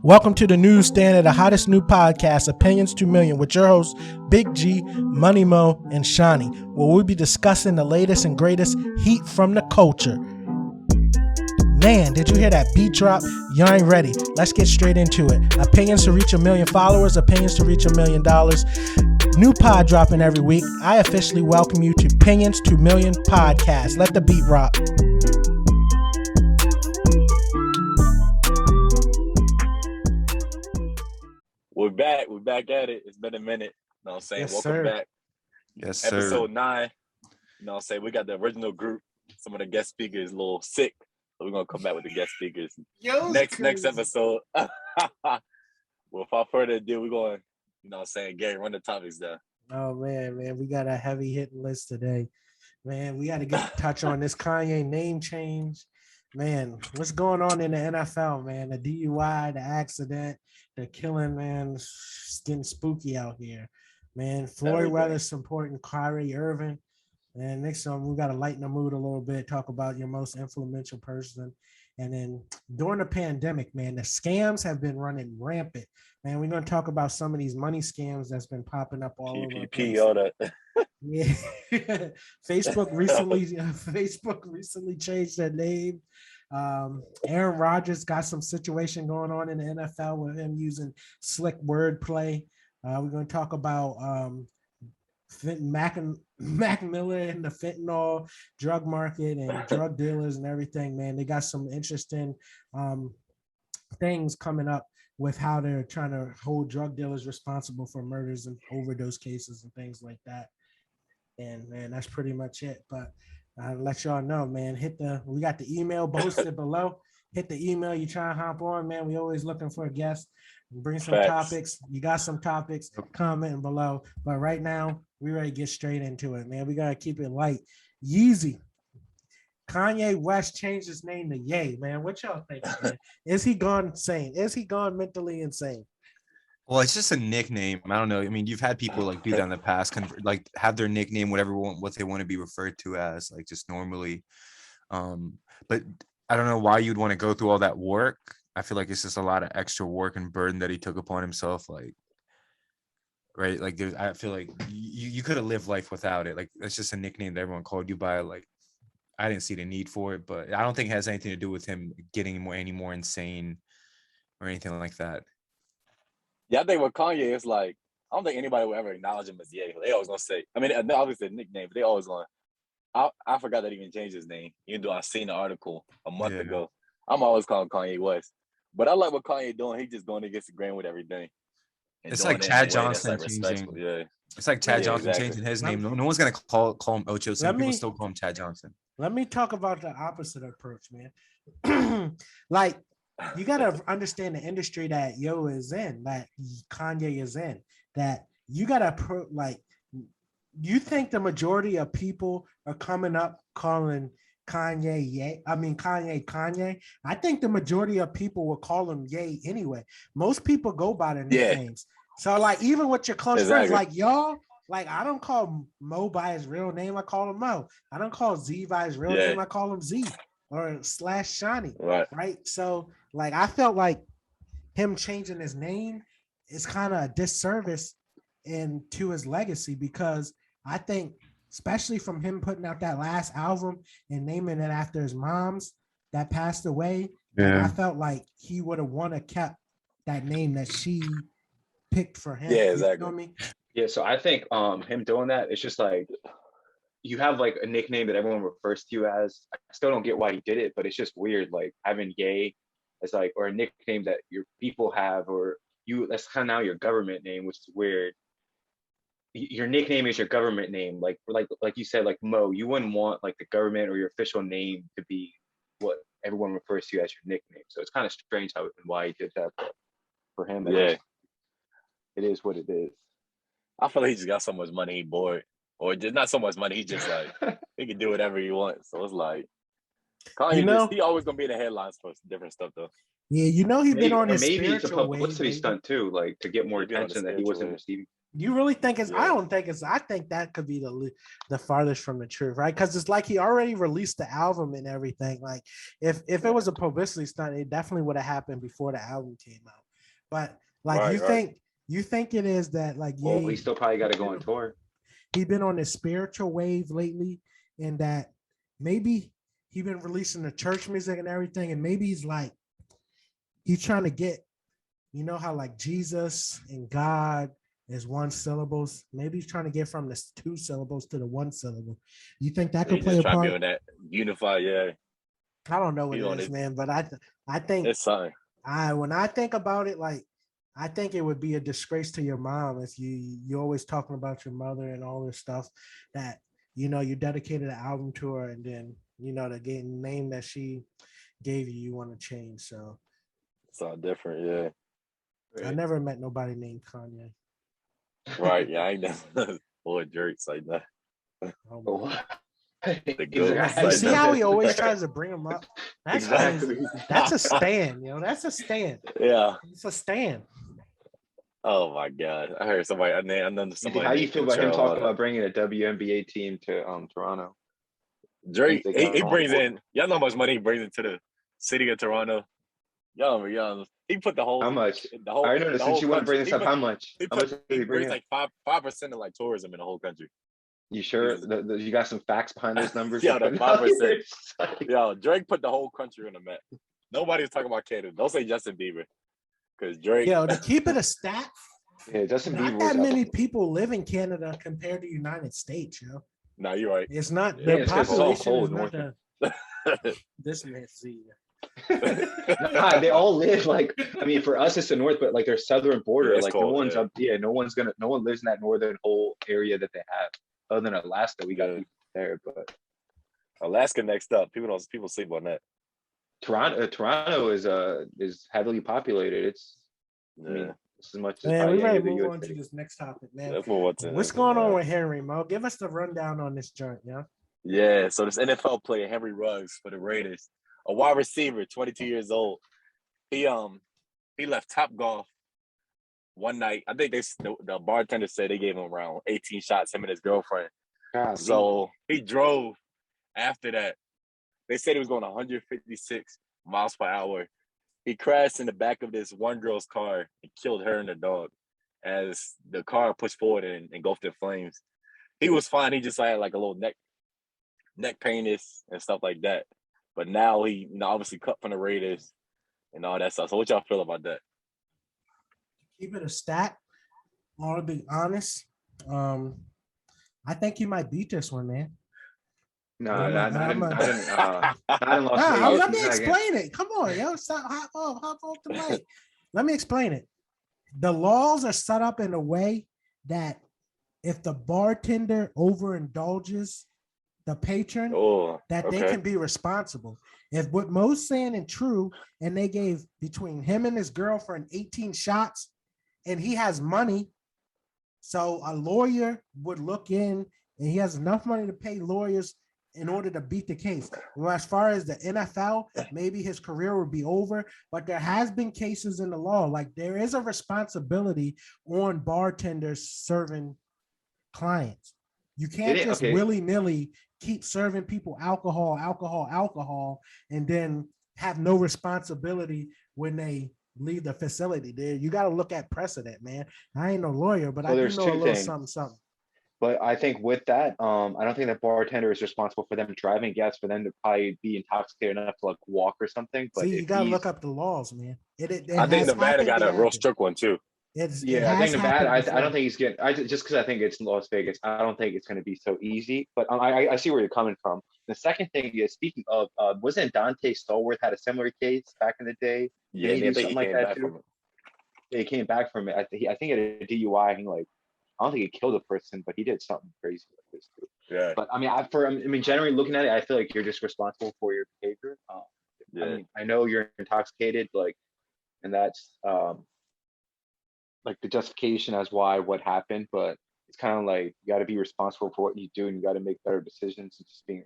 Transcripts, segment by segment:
Welcome to the newsstand of the hottest new podcast, Opinions 2 Million, with your hosts, Big G, Money Mo, and Shawnee, where we'll be discussing the latest and greatest heat from the culture. Man, did you hear that beat drop? You ain't ready. Let's get straight into it. Opinions to reach 1 million followers, opinions to reach $1 million. New pod dropping every week. I officially welcome you to Opinions 2 Million podcast. Let the beat rock. We're back. We're back at it. It's been a minute. You know what I'm saying? Yes, Welcome sir. back. Yes, sir. Episode 9. You know what I'm saying? We got the original group. Some of the guest speakers a little sick. So we're going to come back with the guest speakers. Next episode. Well, without further ado, we're going, you know what I'm saying? Gary, run the topics down. Oh, man, we got a heavy hitting list today. Man, we got to touch on this Kanye name change. Man, what's going on in the NFL, man? The DUI, the accident, the killing, man, it's getting spooky out here. Man, Floyd Weather's supporting Kyrie Irving. And next time, we got to lighten the mood a little bit, talk about your most influential person. And then during the pandemic, man, the scams have been running rampant. Man, we're going to talk about some of these money scams that's been popping up all over the place. All that. Yeah. Facebook recently changed their name. Aaron Rodgers got some situation going on in the NFL with him using slick wordplay. We're going to talk about Mac Miller and the fentanyl drug market and drug dealers and everything. Man, they got some interesting things coming up with how they're trying to hold drug dealers responsible for murders and overdose cases and things like that. And man, that's pretty much it. But I'll let y'all know, man. We got the email posted below. Hit the email. You try and hop on, man. We always looking for a guest. Bring some topics. You got some topics, commenting below. But right now, we ready to get straight into it, man. We gotta keep it light. Yeezy. Kanye West changed his name to Ye, man. What y'all think, man? Is he gone insane? Is he gone mentally insane? Well, it's just a nickname. I don't know. I mean, you've had people like do that in the past, like have their nickname, what they want to be referred to as, like just normally. But I don't know why you'd want to go through all that work. I feel like it's just a lot of extra work and burden that he took upon himself. Like, right? Like, I feel like you could have lived life without it. Like, it's just a nickname that everyone called you by. Like, I didn't see the need for it, but I don't think it has anything to do with him getting any more insane or anything like that. Yeah, I think with Kanye, it's like, I don't think anybody will ever acknowledge him as Ye. They always going to say, I mean, obviously a nickname, but they always going to, I forgot that he even changed his name, even though I seen the article a month ago. I'm always calling Kanye West. But I like what Kanye doing. He just going against the grain with everything. It's like Chad Johnson changing. Yeah. It's like Chad Johnson changing his name. No one's gonna call him Ocho. Some people still call him Chad Johnson. Let me talk about the opposite approach, man. Like, you gotta understand the industry that Yo is in, that Kanye is in. That you gotta you think the majority of people are coming up calling Kanye Ye? I mean Kanye. I think the majority of people will call him Ye anyway. Most people go by their nicknames. So like, even with your close friends, like y'all, like I don't call Mo by his real name. I call him Mo. I don't call Z by his real name. I call him Z or / Shawnee. Right. So like, I felt like him changing his name is kind of a disservice to his legacy, because I think, especially from him putting out that last album and naming it after his mom's that passed away, I felt like he would have want to kept that name that she picked for him. Yeah, exactly. You know what I mean? Yeah, so I think him doing that, it's just like, you have like a nickname that everyone refers to you as. I still don't get why he did it, but it's just weird, like having Ye as like, or a nickname that your people have, or that's kind of now your government name, which is weird. Your nickname is your government name, like you said, like Mo. You wouldn't want like the government or your official name to be what everyone refers to as your nickname. So it's kind of strange how and why he did that. But for him, it is what it is. I feel like he just got so much money, he bored, or just not so much money. He just like he can do whatever he wants. So it's like, Kanye, he always gonna be in the headlines for different stuff though. Yeah, he's been on his maybe it's a spiritual publicity stunt too, like to get more attention that he wasn't receiving. You really think it's? Yeah. I don't think it's. I think that could be the farthest from the truth, right? Because it's like he already released the album and everything. Like, if it was a publicity stunt, it definitely would have happened before the album came out. But like Right. you think it is that like Well, Ye he still probably got to go on tour. he been on this spiritual wave lately, and that maybe he been releasing the church music and everything, and maybe he's trying to get, you know how like Jesus and God is one syllables. Maybe he's trying to get from the two syllables to the one syllable. You think that He could play just a trying to be part? on that unified. Yeah, I don't know what he it on is, it. man, but I think It's something. when I think about it, like I think it would be a disgrace to your mom if you're always talking about your mother and all this stuff that you dedicated an album to her, and then the name that she gave you want to change. So It's all different. Yeah. I never met nobody named Kanye. Right. Yeah. I ain't never boy jerks like that. Oh, Oh, my. The goat. exactly. You see how he always tries to bring him up? That's Exactly. crazy. That's a stand, That's a stand. Yeah. It's a stand. Oh my God. I heard somebody. I know somebody. How do you named feel about him Latrell talking that. about bringing a WNBA team to Toronto? Drake? Think they He got brings on board? in. Y'all know how much money he brings into the city of Toronto. Y'all. He put the whole. How much? The whole. I know The since whole you want to country. bring this up, how much? He How much put. did He he bring brings in? like 5% of like tourism in the whole country. You sure? He's- You got some facts behind those numbers? Yeah, you're the putting out 5%. here? It's like- Yo, Drake put the whole country on the map. Nobody's talking about Canada. Don't say Justin Bieber, because Drake. To keep it a stat, Yeah, Justin not Bieber that was many people live in Canada compared to United States, No, you're right. It's not Yeah, the it's 'cause it's all population is cold not north. the this man's Z. Nah, they all live like, I mean, for us it's the north, but like their southern border, Yeah, it's like cold, no one's yeah. up. Yeah, no one lives in that northern whole area that they have. Other than Alaska, we got Yeah. people there, but Alaska next up. People sleep on that. Toronto is heavily populated. It's, I Yeah. mean, just as much as Man, we probably any ready to other move US on to city. this next topic, man. Let's move on to the What's next going one, on man. with Henry, Mo? Give us the rundown on this joint, Yeah, so this NFL player Henry Ruggs for the Raiders, a wide receiver, 22 years old. He left Top Golf one night. I think the bartender said they gave him around 18 shots, him and his girlfriend. Golly. So he drove after that. They said he was going 156 miles per hour. He crashed in the back of this one girl's car and killed her and the dog as the car pushed forward and engulfed in flames. He was fine. He just had like a little neck painless and stuff like that. But now he obviously cut from the Raiders and all that stuff. So what y'all feel about that? Keep it a stat. I'll be honest. I think he might beat this one, man. No, I'm not in a- Las Nah, Vegas. let me He's not getting- explain it. Come on, stop, hop off the mic. Let me explain it. The laws are set up in a way that if the bartender overindulges the patron, Oh, that they okay. can be responsible. If what Mo's saying is true, and they gave between him and his girlfriend 18 shots, and he has money, so a lawyer would look in, and he has enough money to pay lawyers in order to beat the case. Well, as far as the NFL, maybe his career would be over, but there has been cases in the law. Like there is a responsibility on bartenders serving clients. You can't just willy-nilly keep serving people alcohol, and then have no responsibility when they leave the facility. There, you got to look at precedent, man. I ain't no lawyer, but So I do there's know a two little things. something. But I think with that, I don't think that bartender is responsible for them driving. Yes, for them to probably be intoxicated enough to like walk or something. But See, you if got to he's, look up the laws, man. It I think has Nevada happened, got it a real happened. strict one too. It yeah, I has think Nevada. happened I before. don't think he's getting. Just because I think it's Las Vegas, I don't think it's going to be so easy. But I see where you're coming from. The second thing is, speaking of, wasn't Dante Stallworth had a similar case back in the day? Yeah, Didn't I he do think he something like came that back too? from it. Yeah, he came back from it. I think he had a DUI. And like, I don't think he killed a person, but he did something crazy like this too. Yeah. But I mean, generally looking at it, I feel like you're just responsible for your behavior. Yeah. I mean, I know you're intoxicated, like, and that's like the justification as why what happened, but it's kind of like you got to be responsible for what you do, and you got to make better decisions. And just being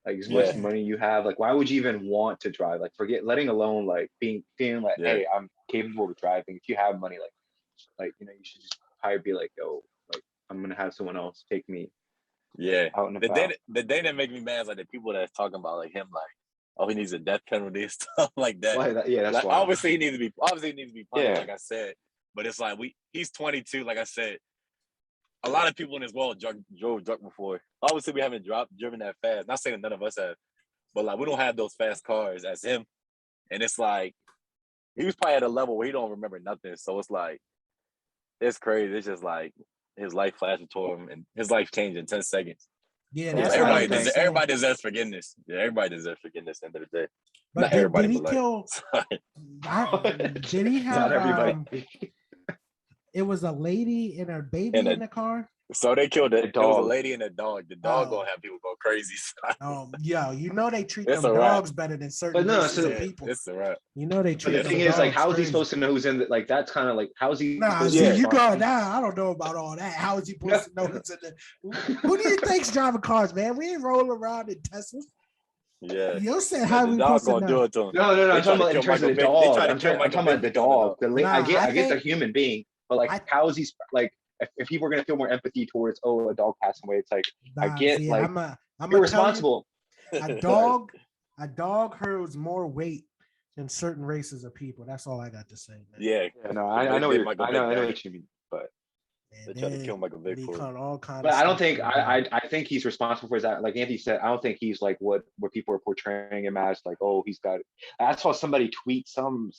like, as much Yeah. money you have, like, why would you even want to drive? Like, letting alone like feeling like, Yeah. hey, I'm capable of driving. If you have money, like you should just probably be like, yo, like I'm gonna have someone else take me Yeah. out and The about. thing that make me mad is like the people that's talking about like him, like oh, he needs a death penalty, stuff like that. Yeah, that's like, why. obviously he needs to be punished, Yeah. like I said. But it's like he's 22, like I said. A lot of people in this world drove drunk before. Obviously, we haven't driven that fast. Not saying none of us have, but like we don't have those fast cars as him. And it's like he was probably at a level where he don't remember nothing. So it's like it's crazy. It's just like his life flashing to him, and his life changed in 10 seconds. Yeah, So that's everybody, what I was everybody deserves forgiveness. Yeah, everybody deserves forgiveness at the end of the day. But Not did everybody, he but kill? Did he have? Not everybody. It was a lady and her baby And in the car. So they killed it. There was a dog. lady and a dog. The dog Oh. gonna have people go crazy. Yo, you know they treat It's them a wrap. dogs better than certain But no, races so- of people. It's a wrap. You know they But treat the them thing is, like, dogs how is he crazy. supposed to know who's in the, like, that's kind of like, how is he Nah, supposed see, to you respond? going down. I don't know about all that. How is he supposed to know who's in the? Who do you think's driving cars, man? We ain't rolling around in Teslas. Yeah. You said how The we dog supposed to gonna do know? it to him. No, They I'm tried talking to about in kill terms of the Michael Vick. They dog. tried to I'm kill talking Michael about Vick the for the dog. The Nah, I get I the think- human being, but like, how is he like? If he were gonna feel more empathy towards a dog passing away, it's like I Nah, get, see, like, I'm gonna tell you, irresponsible. a dog holds more weight than certain races of people. That's all I got to say, man. Yeah. Yeah, no, I know They you're, Michael I know Vick what you mean, but Man, They tried to kill Michael Vick they for it. caught all kinds but of I don't stuff think going on. I think he's responsible for his act. Like Anthony said, I don't think he's like what people are portraying him as. Like, oh, he's got. I saw somebody tweet some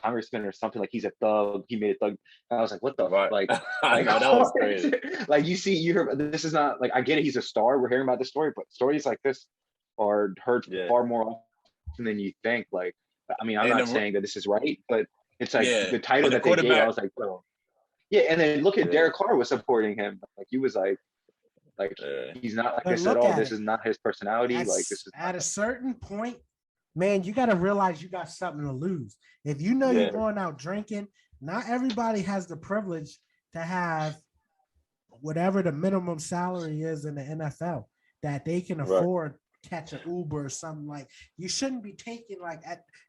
congressman or something like he's a thug. He made a thug. And I was like, what the Right. like? I know, that was crazy. Like you hear this is not like I get it. He's a star. We're hearing about this story, but stories like this are heard Yeah. far more often than you think. Like, I mean, I'm And not the- saying that this is right, but it's like Yeah, the title and the that they gave. I quarterback- was like, bro. Yeah, and then look at Yeah. Derek Carr was supporting him. Like he was like Yeah. he's not like But I said. look Oh, at this it. is not his personality. At, Like this is at a certain point, man, you got to realize you got something to lose. If you know Yeah. you're going out drinking, not everybody has the privilege to have whatever the minimum salary is in the NFL that they can Right. afford catch an Uber or something. Like you shouldn't be taking like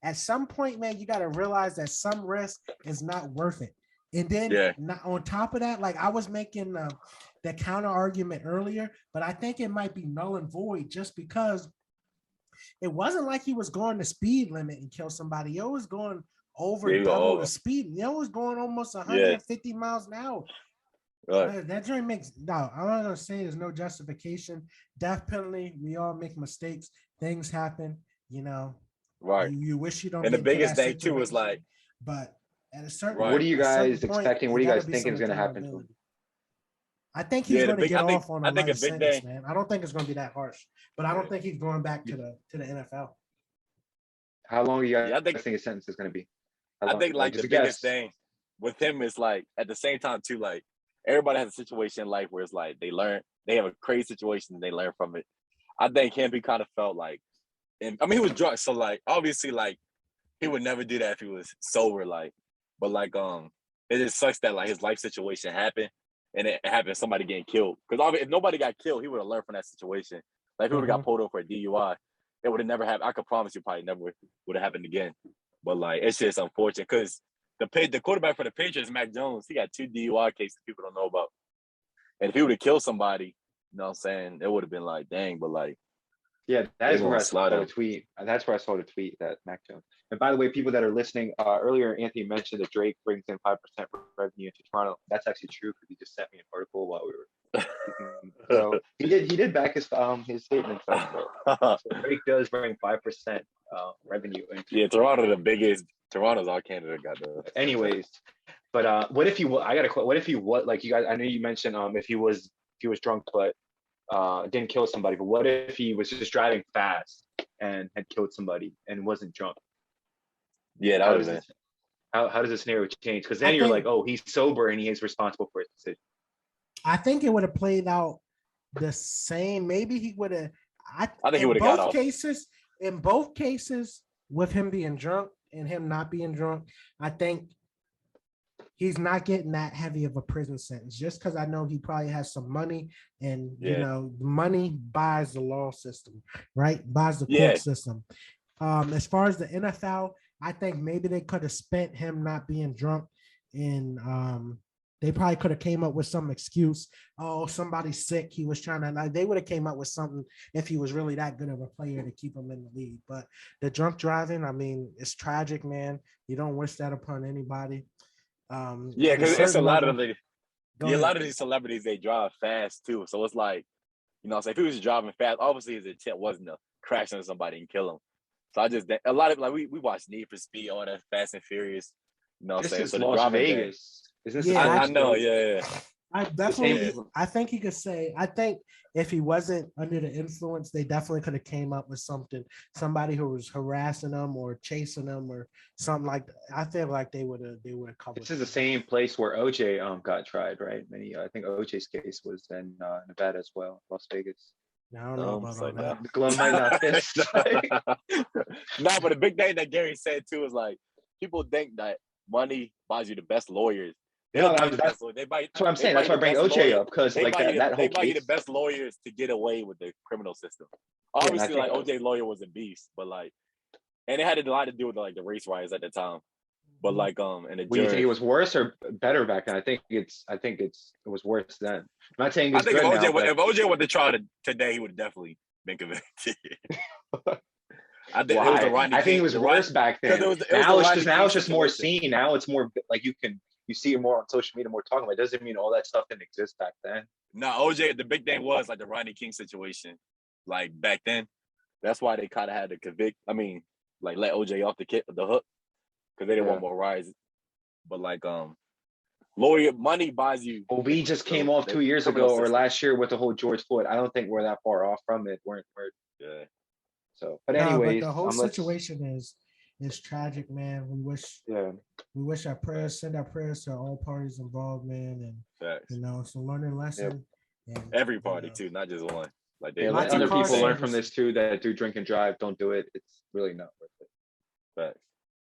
at some point, man, you got to realize that some risk is not worth it. And then Yeah. not, on top of that, like I was making the counter argument earlier, but I think it might be null and void just because it wasn't like he was going the speed limit and kill somebody. Yo was going over Yeah, he go double over. the speed. Yo was going almost 150 miles an hour. Right. That joint makes no. I'm not gonna say there's no justification. Death penalty. We all make mistakes. Things happen. You know. Right. You wish you don't. And the get into biggest that thing too is situation, like, but at a certain. Right. What are you a certain guys point, expecting? What there do you gotta guys be think some is going to happen to him? accountability. I think he's Yeah, going to I get think- off on I a think light a big sentence, thing- man. I don't think it's going to be that harsh, but I don't Yeah. think he's going back to the NFL. How long are you guys Yeah, I think- think his sentence is going to be? How I long? think like just the a biggest guess. thing with him is like at the same time too, like everybody has a situation in life where it's like they have a crazy situation and they learn from it. I think him, he kind of felt like, and I mean he was drunk, so like obviously like he would never do that if he was sober, like, but like it just sucks that like his life situation happened and it happened somebody getting killed. Because if nobody got killed, he would have learned from that situation. Like if he would have got pulled over for a DUI, it would have never happened. I could promise you probably never would have happened again. But like it's just unfortunate because the quarterback for the Patriots, Mac Jones, he got 2 DUI cases people don't know about. And if he would have killed somebody, you know what I'm saying, it would have been like, dang, but like Yeah, that They is where gonna I saw slide the him. tweet. That's where I saw the tweet that Mac Jones. And by the way, people that are listening, earlier Anthony mentioned that Drake brings in 5% revenue into Toronto. That's actually true because he just sent me an article while we were. speaking. So he did back his statement. So Drake does bring 5% revenue into. yeah, Toronto's our candidate got the Anyways, but what if he? What if he? What like you guys? I know you mentioned if he was drunk but didn't kill somebody. But what if he was just driving fast and had killed somebody and wasn't drunk? yeah, that How would does have been. this, how does the scenario change? Because then I you're think- like, oh, he's sober and he is responsible for his decision. I think it would have played out the same. Maybe he would have. I think he in would've got both off. cases. In both cases, with him being drunk and him not being drunk, I think he's not getting that heavy of a prison sentence. Just because I know he probably has some money, and you Yeah. know, money buys the law system, right? Buys the Yeah. court system. As far as the NFL, I think maybe they could have spent him not being drunk in They probably could have came up with some excuse. Oh, somebody's sick. He was trying to. Like, they would have came up with something if he was really that good of a player to keep him in the league. But the drunk driving, I mean, it's tragic, man. You don't wish that upon anybody. Yeah, at a because it's a certain lot level- of the Go yeah, a ahead. lot of these celebrities they drive fast too. So it's like, you know, so if he was driving fast, obviously his intent wasn't to crash into somebody and kill him. So I just a lot of like we watch Need for Speed, all that Fast and Furious. You know what I'm This saying? is So the Las driving game. Vegas. Is this? Yeah, I know, yeah. I definitely, same- I think he could say, I think if he wasn't under the influence, they definitely could have came up with something, somebody who was harassing them or chasing them or something like that. I feel like they would have covered. This is the same place where OJ got tried, right? I think OJ's case was in Nevada as well, Las Vegas. I don't know about all that. Glenn might not fit. No, but the big thing that Gary said too is like people think that money buys you the best lawyers. They No, don't buy you the that's best lawyers. They buy, what I'm they saying. buy That's you why I the bring best OJ lawyers. up because They like buy you, that they whole buy you the case. best lawyers to get away with the criminal system. and I Obviously, like think- OJ lawyer was a beast, but like, and it had a lot to do with like the race riots at the time. But like, and the Well, you think jury, it was worse or better back then? I think it was worse then. I'm not saying I it's think good if now. OJ went to trial today, he would have definitely been convicted. I think Why? it was the Rodney I think King- it was the worse Rodney- back 'cause then. it was the Now it's Rodney just King more situation. seen. Now it's more like you see it more on social media, more talking about. It doesn't mean all that stuff didn't exist back then. No, OJ, the big thing was like the Rodney King situation, like back then. That's why they kind of had to convict. I mean, like let OJ off the hook because they didn't want more riots. But like, lawyer money buys you. Well, we just came off 2 years ago or last year with the whole George Floyd. I don't think we're that far off from it. We're Yeah. so. But No, anyways, the whole situation is tragic, man. We wish our prayers, send our prayers to all parties involved, man, and Facts. you know, it's a learning lesson. And, Every party too, not just one. Like they Yeah, let Lots of other car people learn sales. from this too that do drink and drive. Don't do it. It's really not worth it. Facts.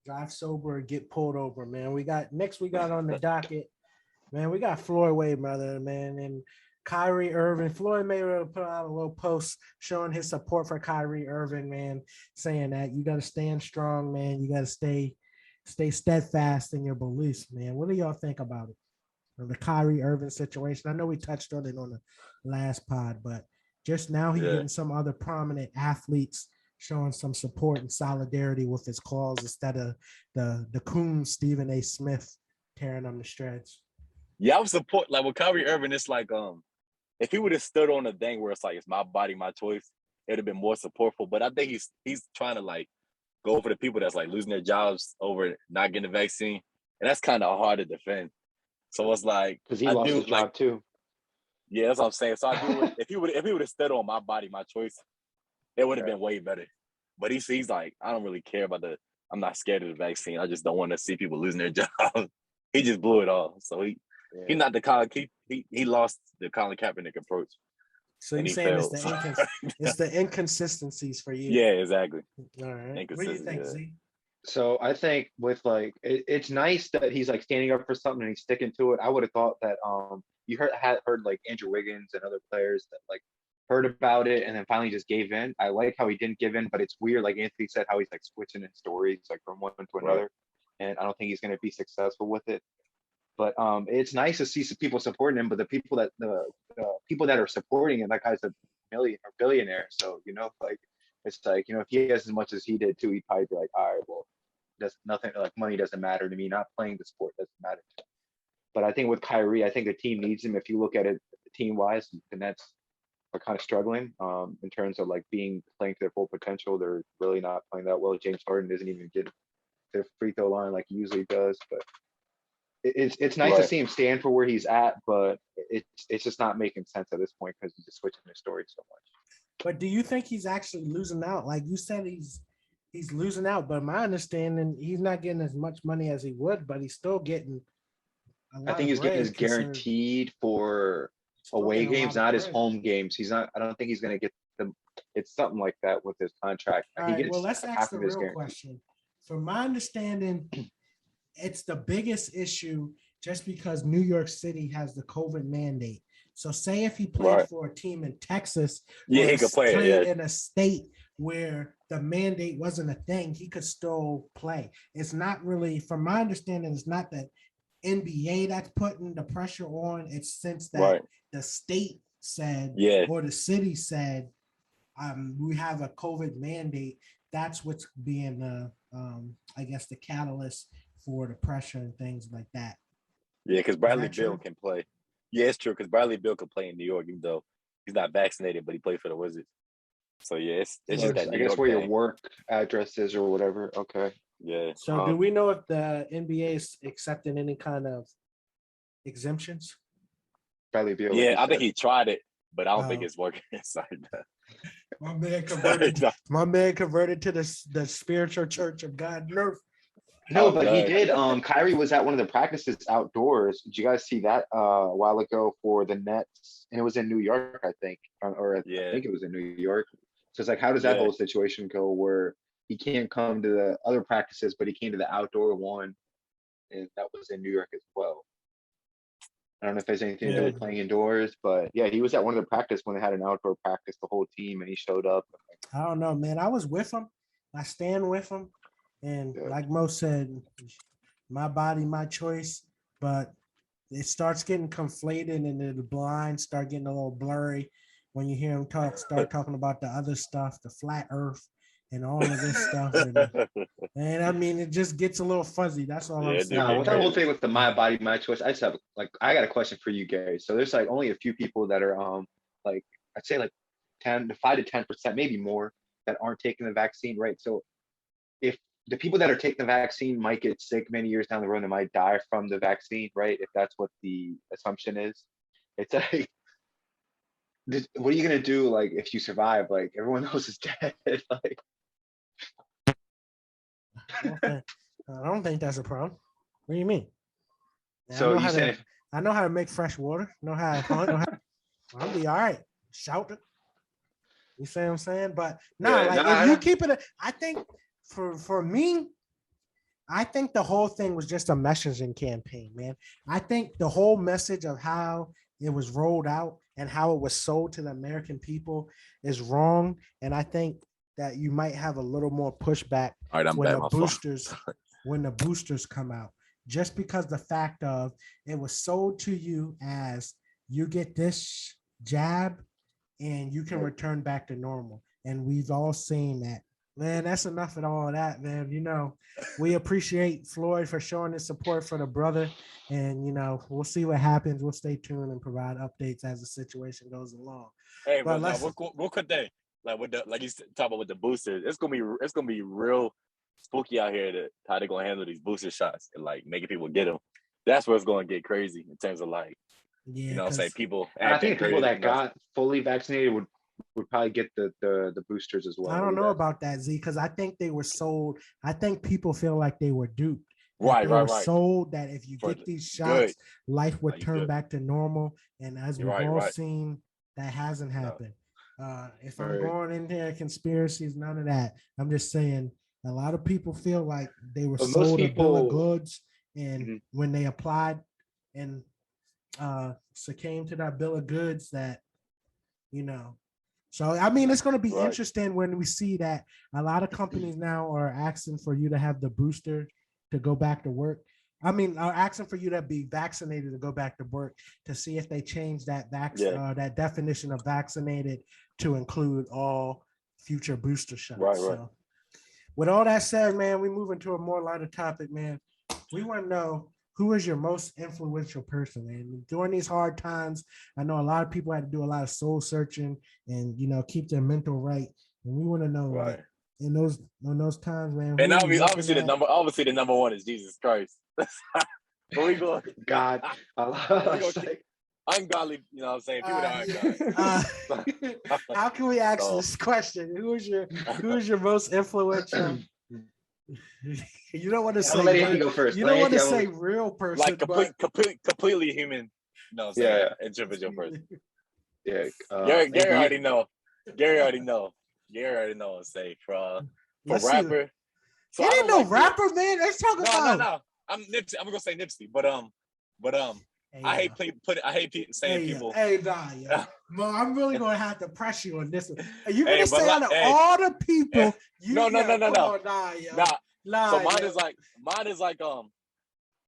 drive sober and get pulled over, man. We got on the docket, man. We got Floyd Mayweather, man, and Kyrie Irving. Floyd Mayweather put out a little post showing his support for Kyrie Irving, man, saying that you got to stand strong, man. You got to stay steadfast in your beliefs, man. What do y'all think about it? The Kyrie Irving situation. I know we touched on it on the last pod, but just now he's getting some other prominent athletes showing some support and solidarity with his cause instead of the coon Stephen A. Smith tearing them to shreds. Yeah, I would support like with Kyrie Irving. It's like if he would have stood on a thing where it's like it's my body, my choice, it'd have been more supportful. But I think he's trying to like go for the people that's like losing their jobs over not getting the vaccine, and that's kind of hard to defend. So it's like Because he lost his job too. Yeah, that's what I'm saying. So I do if he would have stood on my body, my choice, it would have been way better. But he's like, I don't really care about I'm not scared of the vaccine. I just don't want to see people losing their jobs. He just blew it all. So he not the Colin. He lost the Colin Kaepernick approach. So you're saying it's the inconsistencies for you? Yeah, exactly. All right. What do you think, Z? So I think with like it's nice that he's like standing up for something and he's sticking to it. I would have thought that you had heard like Andrew Wiggins and other players that like heard about it and then finally just gave in. I like how he didn't give in, but it's weird, like Anthony said, how he's like switching his stories like from one to another. And I don't think he's going to be successful with it. But it's nice to see some people supporting him. But the people that are supporting him, that guy's a billionaire. So like it's like if he has as much as he did too, he'd probably be like, all right, well, that's nothing. Like money doesn't matter to me. Not playing the sport doesn't matter to me. But I think with Kyrie, I think the team needs him. If you look at it team wise, the Nets are kind of struggling in terms of like playing to their full potential. They're really not playing that well. James Harden doesn't even get to the free throw line like he usually does. But it's nice to see him stand for where he's at, but it's just not making sense at this point because he's just switching his story so much. But do you think he's actually losing out? Like you said, he's losing out. But my understanding, he's not getting as much money as he would, but he's still getting a lot. I think he's getting his guaranteed for away games, not his home games. He's not. I don't think he's going to get them. It's something like that with his contract. All right, well, let's ask the real question. From my understanding, it's the biggest issue just because New York City has the COVID mandate. So say if he played for a team in Texas, he could play in a state where the mandate wasn't a thing, he could still play. It's not really, from my understanding, it's not that NBA that's putting the pressure on. It's since that Right. the state said Yeah. or the city said we have a COVID mandate. That's what's being the I guess the catalyst for the pressure and things like that. Yeah, because Bradley that Beal true? can play. Yeah, it's true because Bradley Beal can play in New York, even though he's not vaccinated, but he played for the Wizards. So yeah, it's So just that I New guess York where your thing. work address is or whatever. Okay. Yeah. So do we know if the NBA is accepting any kind of exemptions? Bradley Beal. Yeah, like I you think said. he tried it, but I don't think Oh. it's working. It's like that. My man converted. My man converted to the spiritual church of God and earth. No, Oh, but he God. did. Kyrie was at one of the practices outdoors. Did you guys see that a while ago for the Nets? And it was in New York, I think, or I Yeah. think it was in New York. So it's like, how does that Yeah. whole situation go where he can't come to the other practices, but he came to the outdoor one, and that was in New York as well. I don't know if there's anything to do with playing indoors, but yeah, he was at one of the practice when they had an outdoor practice, the whole team, and he showed up. I don't know, man. I was with him. I stand with him. And Yeah. like Mo said, my body, my choice. But it starts getting conflated and the blinds start getting a little blurry when you hear him start talking about the other stuff, the flat earth and all of this stuff. And I mean, it just gets a little fuzzy. That's all I'm Yeah, saying. No, with that whole crazy. thing with the my body, my choice, I just have I got a question for you, Gary. So there's like only a few people that are like I'd say like 5 to 10%, maybe more, that aren't taking the vaccine, right? So if the people that are taking the vaccine might get sick many years down the road, they might die from the vaccine, right? If that's what the assumption is, it's like, what are you gonna do? Like if you survive, like everyone else is dead. Like, I don't think that's a problem. What do you mean? so you saying I know how to make fresh water. Know how to hunt. I'll be all right. Shout it. You see what I'm saying? But no, Yeah, like no, if you keep it, I think for me, I think the whole thing was just a messaging campaign, man. I think the whole message of how it was rolled out and how it was sold to the American people is wrong. And I think that you might have a little more pushback All right, I'm when back. the My phone. boosters come out, just because the fact of it was sold to you as you get this jab and you can return back to normal. And we've all seen that. Man, that's enough of all of that, man. You know, we appreciate Floyd for showing his support for the brother. And, you know, we'll see what happens. We'll stay tuned and provide updates as the situation goes along. Hey, But but no, let's- real quick thing. Like with the like you talk about with the boosters, it's gonna be real spooky out here to how they're gonna handle these booster shots and like making people get them. That's where it's gonna get crazy in terms of like, yeah, you know what I'm saying, people I acting think people crazy, that you know? got fully vaccinated would probably get the boosters as well. I don't know about that, Z, because I think they were sold. I think people feel like they were duped. Right. Sold that if you For get these good. shots, life would Like, turn good. back to normal. And as You're we've right, all right. seen, that hasn't happened. If I'm Right. going in there, conspiracies, none of that. I'm just saying a lot of people feel like they were But most sold a bill of people- goods, and Mhm. when they applied and succumbed to that bill of goods, that you know. So I mean, it's going to be Right. interesting when we see that a lot of companies now are asking for you to have the booster to go back to work. I mean, are asking for you to be vaccinated to go back to work, to see if they change that that definition of vaccinated to include all future booster shots. Right. So, with all that said, man, we move into a more lighter topic, man. We want to know, who is your most influential person, man? During these hard times, I know a lot of people had to do a lot of soul searching and, you know, keep their mental right. And we want to know, Right. like, in those times, man. And who are you obviously looking the number one is Jesus Christ. But we go God, ungodly, you know what I'm saying? People that aren't God. How can we ask So- this question? Who is your most influential? You don't want to I'm gonna let Anthony say go first. you don't want to Let Anthony- say real person, Like completely human. You know what I'm saying? Individual person. Yeah. Gary already know. Gary already know. Say for Let's see. rapper. So It I ain't don't no like rapper, man. Let's talk about. No. I'm Nipsey. I'm gonna say Nipsey, but Hey, I hate saying people. Hey, nah, yeah. Well, I'm really gonna have to press you on this one. Are you Hey, gonna but say out of all the people? You, No. come on, nah, yo. Nah. Nah, So mine yo. is like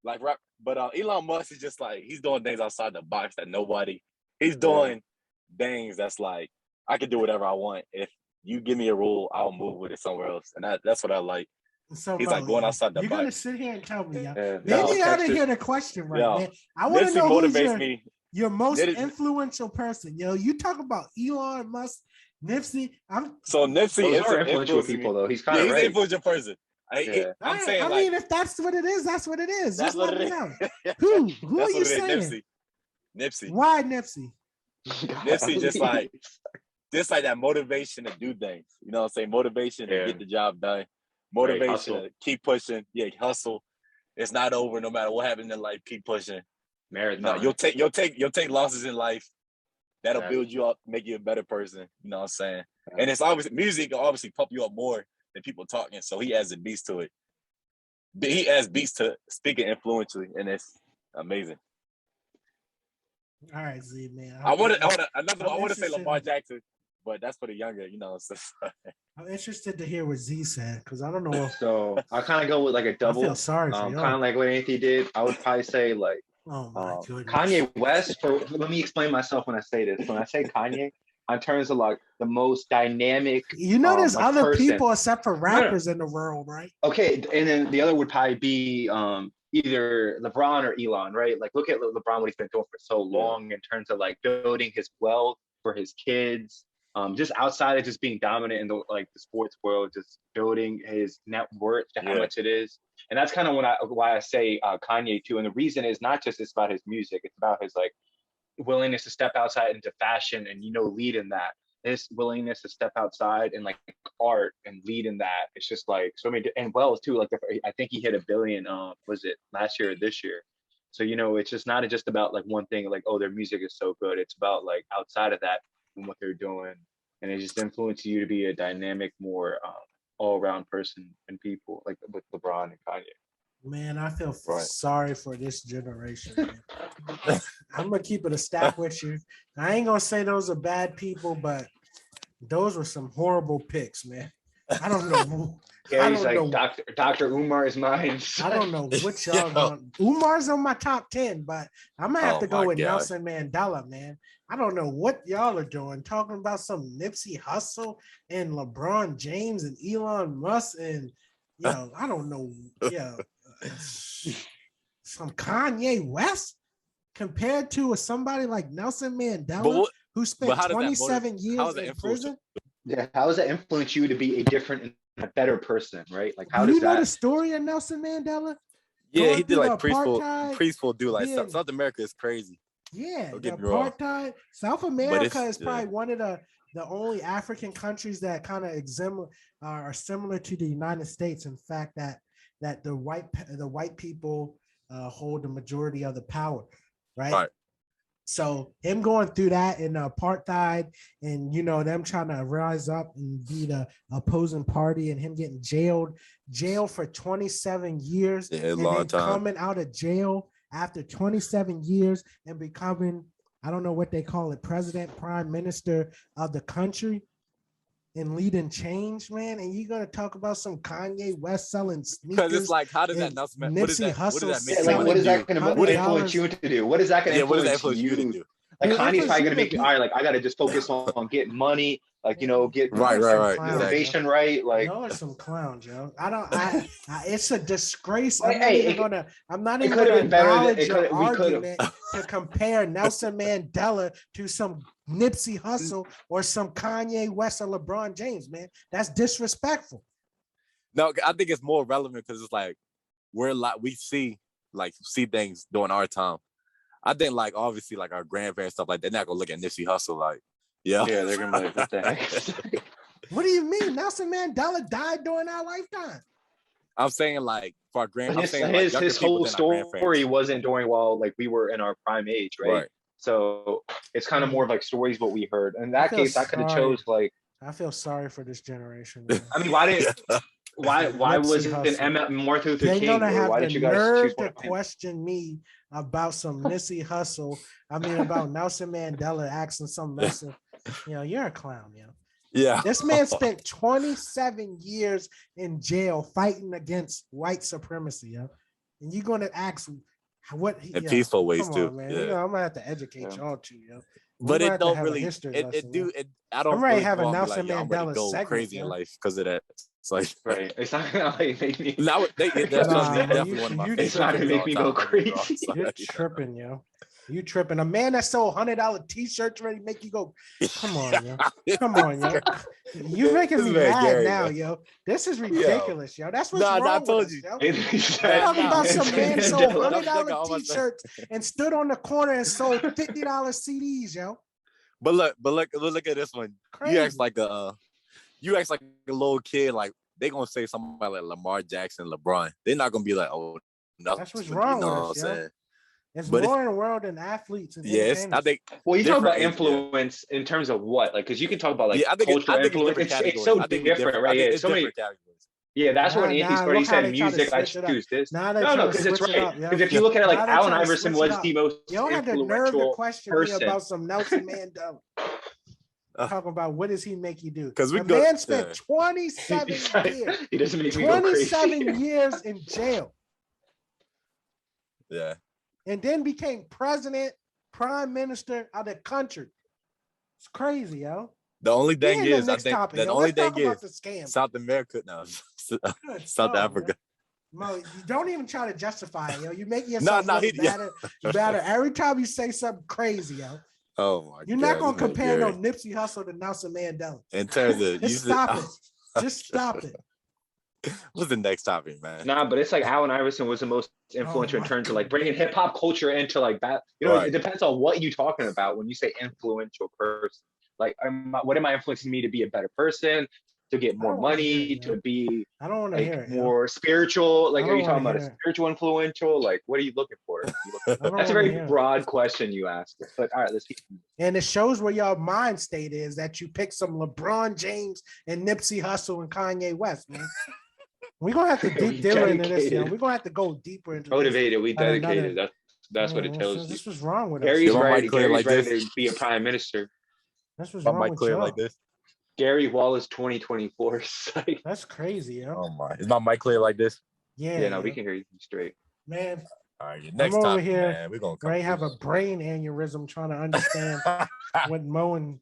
like rap. But Elon Musk is just like he's doing things outside the box that nobody. He's doing things that's like I can do whatever I want. If you give me a rule, I'll move with it somewhere else, and that's what I like. So He's like going outside the you're gonna box. sit here and tell me, Yeah, maybe no, I didn't hear the question right, Yo, man. I want to Nipsey know who's motivates me. your most Nipsey- influential person. Yo, you talk about Elon Musk, Nipsey. So Nipsey those is are influential influencing people me. though. He's Yeah, kind of he's an right. influential person. Yeah. I'm saying I like mean, if that's what it is, that's what it is. that's Just what let it me is. know. Who That's are what you it is. saying? Nipsey. Why Nipsey? Nipsey just like that motivation to do things. You know what I'm saying? Motivation to get the job done. Motivation hustle. to keep pushing. Yeah, hustle. It's not over no matter what happens in life. Keep pushing. Marathon. You'll take losses in life. That'll Exactly. build you up, make you a better person. You know what I'm saying? And it's obviously music will obviously pump you up more than people talking. So he adds a beats to it. He adds beats to speaking influentially, and it's amazing. All right, Z man. I want to say interested Lamar in- Jackson, but that's for the younger, you know. So, I'm interested to hear what Z said because I don't know. So I kind of go with like a I double. feel sorry for you. Kind of like what Anthony did. I would probably say like Oh my goodness. Kanye West. Let me explain myself when I say this. When I say Kanye, in terms of like the most dynamic. You know, there's like other person. people except for rappers in the world, right? Okay, and then the other would probably be either LeBron or Elon, right? Like look at LeBron, what he's been doing for so long in terms of like building his wealth for his kids. Just outside of just being dominant in the sports world, just building his net worth to how much it is. And that's kind of why I say Kanye too. And the reason is not just it's about his music, it's about his like willingness to step outside into fashion and lead in that. His willingness to step outside and like art and lead in that. It's just like so many and wealth too. Like I think he hit $1 billion. Was it last year or this year? So it's just not just about like one thing. Like their music is so good. It's about like outside of that and what they're doing, and it just influences you to be a dynamic, more all-around person and people like with LeBron and Kanye. Man, I feel sorry for this generation. Man. I'm gonna keep it a stack with you. I ain't gonna say those are bad people, but those were some horrible picks, man. I don't know. Yeah, he's like Dr. Umar is mine. I don't know what y'all going. Umar's on my top 10, but I'm gonna have to go with Nelson Mandela, man. I don't know what y'all are doing, talking about some Nipsey Hussle and LeBron James and Elon Musk and I don't know, some Kanye West compared to somebody like Nelson Mandela who spent 27 years in prison. Yeah, how does that influence you to be a different and a better person, right? Like how do does you know that the story of Nelson Mandela? Yeah, he did like preschool do like South America is crazy. Yeah, the apartheid. South America is probably one of the only African countries that kind of are similar to the United States. In fact, that the white people hold the majority of the power, right? So him going through that in apartheid and them trying to rise up and be the opposing party and him getting jailed for 27 years and then coming out of jail after 27 years and becoming, I don't know what they call it, president, prime minister of the country and leading change, man. And you're gonna talk about some Kanye West selling sneakers? Because it's like, how does that announcement? What does that mean? Like, what is that going to influence you to do? What is that going to influence you to do? Like Kanye's probably going to make you, all right, like I got to just focus on getting money, like get right, innovation right. Like y'all are some clowns, yo. It's a disgrace. I'm not even going to acknowledge your argument to compare Nelson Mandela to some Nipsey Hussle or some Kanye West or LeBron James, man. That's disrespectful. No, I think it's more relevant because it's like we see things during our time. I think like obviously like our grandparents stuff like they're not gonna look at Nipsey Hussle like yeah they're gonna be like what the heck. What do you mean? Nelson Mandela died during our lifetime. I'm saying like for our grandparents, his whole story wasn't during while like we were in our prime age, right? So it's kind of more of like stories what we heard. In that case, I could have chose like. I feel sorry for this generation. I mean, why was it Martin Luther King? Why did you guys choose to question me about some Nipsey Hussle? I mean, about Nelson Mandela asking some lesson. You're a clown, Yeah. This man spent 27 years in jail fighting against white supremacy, and you're gonna ask what In peaceful ways come too. on, man. Yeah. You know, I'm gonna have to educate Yeah. y'all too, yo. But We're gonna it have to don't have a really. history It lesson, do yo. it. I don't I'm ready really to have a go out and be Nelson like, yo, I'm ready to Mandela go segment, crazy yo. in life because of that. It's like Right. It's not gonna like make me. now that's Nah, definitely you- one of my you favorite It's not gonna things make all me time. go Don't get me wrong. crazy. So, You're yeah. tripping, yo. You tripping. A man that sold $100 t-shirts ready to make you go. Come on, yo. Come on, yo. You making This me man mad Gary, now, man. yo. This is ridiculous, yo. That's what's Nah, I wrong told with us, you. yo. It's I'm talking about nah. some man Nelson sold Mandela. $100 t-shirts and stood on the corner and sold $50 CDs, yo. But look at this one. Crazy. You act like a little kid. Like they gonna say somebody like Lamar Jackson, LeBron. They're not gonna be like, oh, no. That's what's wrong with us, yo. Saying? It's But more in the world than athletes and Yes, I entertainers. think. Well, you talk about different age, yeah. influence in terms of what? Like, because you can talk about like Yeah, I think cultural I think it's influence. different It's categories. so I think we different, I right? think Yeah, it's so many. different categories. Yeah, that's what Anthony started. He look how said they try to music. I switch it up. choose this. Now they No, try no, to because it's switch it right. up, yo. Because if you look at it, like Now they Allen try to Iverson switch it was up. the most You don't have the nerve to influential question me person. about some Nelson Mandela. Talking about what does he make you do? 'Cause we the go- man spent yeah. 27 He's like, years, he doesn't make me go crazy. 27 years in jail, Yeah. and then became president, prime minister of the country. It's crazy, yo. The only Get thing in the is, I next think topic, the yo. only Let's talk thing about is the scam. South America, no, Good South God, Africa. Mo, you don't even try to justify it, yo. You make No, yourself no, look better. You better every time you say something crazy, yo. Oh my You're God, not gonna this man compare no Gary. Nipsey Hussle to Nelson Mandela. In terms of Just stop it. Just stop it. What's the next topic, man? Nah, but it's like Allen Iverson was the most influential in my terms of like bringing hip hop culture into like that. You know, Right. it depends on what you're talking about when you say influential person. Like, what am I influencing me to be a better person, to get more don't wanna hear money, it, to yo. be I don't want to hear like it. yo. more spiritual? Like, I are don't you talking wanna about a hear it. spiritual influential? Like, what are you looking for? I don't That's a wanna very hear it. broad question you asked. But all right, let's keep. And it shows where your mind state is that you pick some LeBron James and Nipsey Hussle and Kanye West, man. We're gonna have to We deep deeper into this, yo. dedicated. We're gonna have to go deeper into this. Motivated, we At another- dedicated. That's what it tells you. This was wrong with us. Gary's Give my ready. mic clear Gary's like ready this. to be a prime minister. This was My wrong mic with clear y'all. like this. Gary Wallace 2024. Like, That's crazy, yo. Oh my, is my mic clear like this? yeah, no, yo. we can hear you straight. Man, All right, your next over topic, here, man. We're gonna come. Ray have a brain aneurysm trying to understand what Mo and